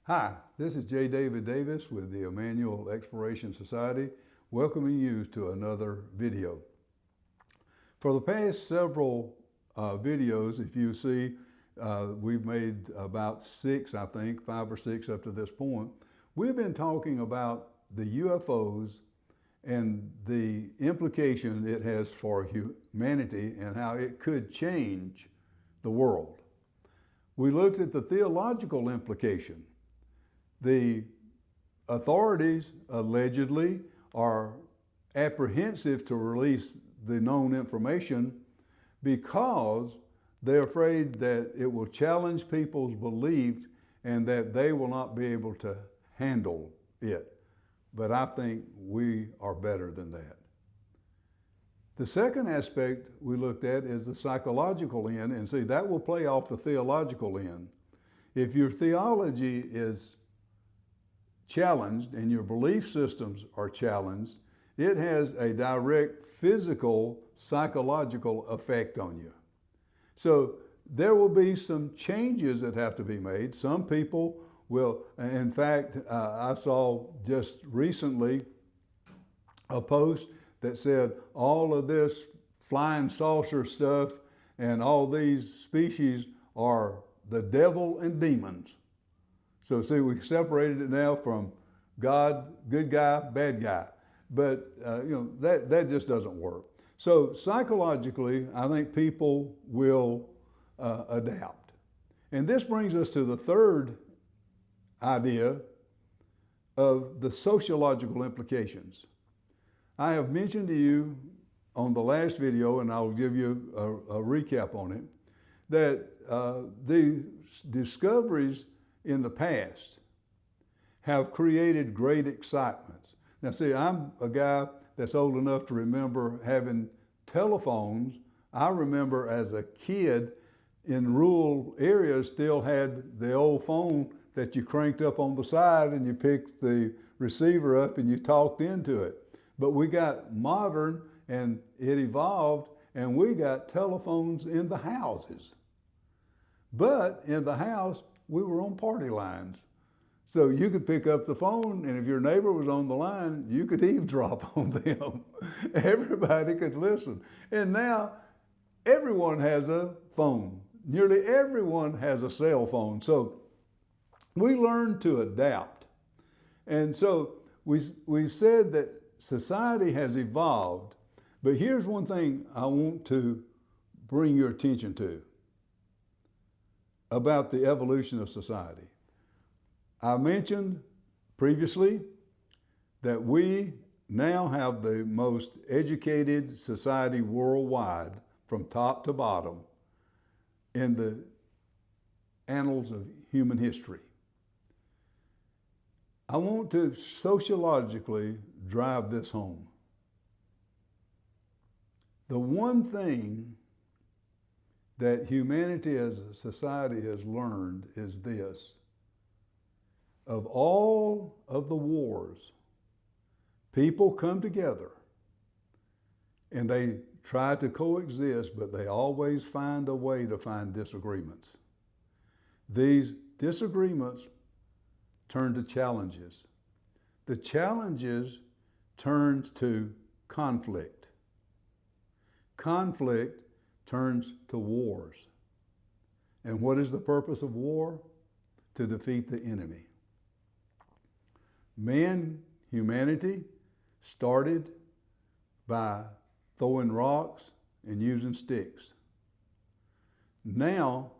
Hi, this is J. David Davis with the Emmanuel Exploration Society, welcoming you to another video. For the past several videos, if you see, we've made about 6, I think, 5 or 6 up to this point. We've been talking about the UFOs and the implication it has for humanity and how it could change the world. We looked at the theological implication. The authorities allegedly are apprehensive to release the known information because they're afraid that it will challenge people's beliefs and that they will not be able to handle it. But I think we are better than that. The second aspect we looked at is the psychological end, and see, that will play off the theological end. If your theology is challenged and your belief systems are challenged, it has a direct physical, psychological effect on you. So there will be some changes that have to be made. Some people will, in fact, I saw just recently a post that said all of this flying saucer stuff and all these species are the devil and demons. So see, we separated it now from God, good guy, bad guy. But that just doesn't work. So psychologically, I think people will adapt. And this brings us to the third idea of the sociological implications. I have mentioned to you on the last video, and I'll give you a recap on it, that the discoveries in the past have created great excitements. Now see, I'm a guy that's old enough to remember having telephones. I remember as a kid in rural areas still had the old phone that you cranked up on the side and you picked the receiver up and you talked into it. But we got modern and it evolved and we got telephones in the houses. But in the house, we were on party lines. So you could pick up the phone, and if your neighbor was on the line, you could eavesdrop on them. Everybody could listen. And now everyone has a phone. Nearly everyone has a cell phone. So we learned to adapt. And so we've said that society has evolved, but here's one thing I want to bring your attention to about the evolution of society. I mentioned previously that we now have the most educated society worldwide from top to bottom in the annals of human history. I want to sociologically drive this home. The one thing that humanity as a society has learned is this: of all of the wars, people come together and they try to coexist, but they always find a way to find disagreements. These disagreements turn to challenges. The challenges turn to conflict. Conflict turns to wars. And what is the purpose of war? To defeat the enemy. Humanity started by throwing rocks and using sticks. Now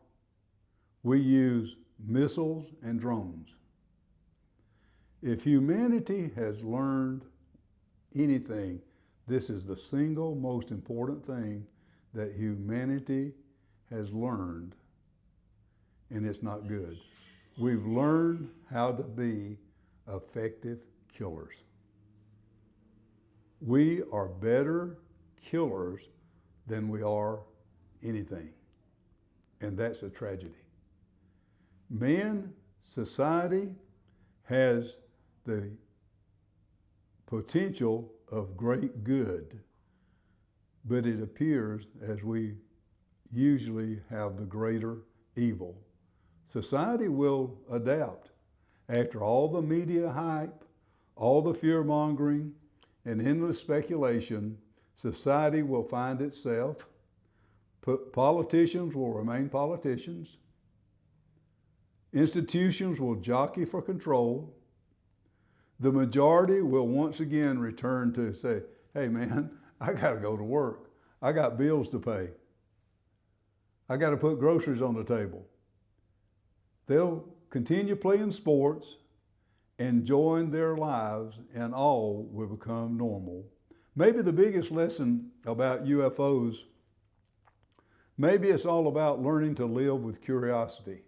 we use missiles and drones. If humanity has learned anything, this is the single most important thing that humanity has learned, and it's not good. We've learned how to be effective killers. We are better killers than we are anything, and that's a tragedy. Society has the potential of great good, but it appears as we usually have the greater evil. Society will adapt. After all the media hype, all the fear-mongering, and endless speculation, society will find itself. Politicians will remain politicians. Institutions will jockey for control. The majority will once again return to say, hey man, I got to go to work. I got bills to pay. I got to put groceries on the table. They'll continue playing sports, enjoying their lives, and all will become normal. Maybe the biggest lesson about UFOs, maybe it's all about learning to live with curiosity.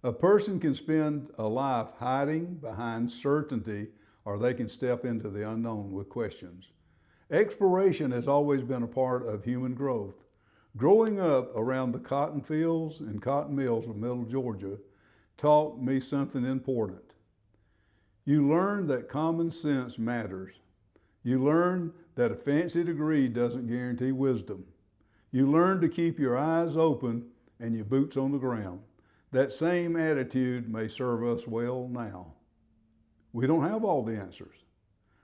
A person can spend a life hiding behind certainty, or they can step into the unknown with questions. Exploration has always been a part of human growth. Growing up around the cotton fields and cotton mills of Middle Georgia taught me something important. You learn that common sense matters. You learn that a fancy degree doesn't guarantee wisdom. You learn to keep your eyes open and your boots on the ground. That same attitude may serve us well now. We don't have all the answers.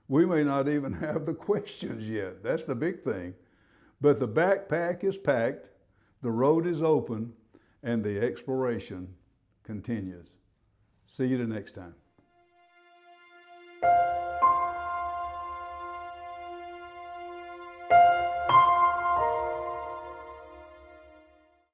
We may not even have the questions yet. That's the big thing. But the backpack is packed, the road is open, and the exploration continues. See you the next time.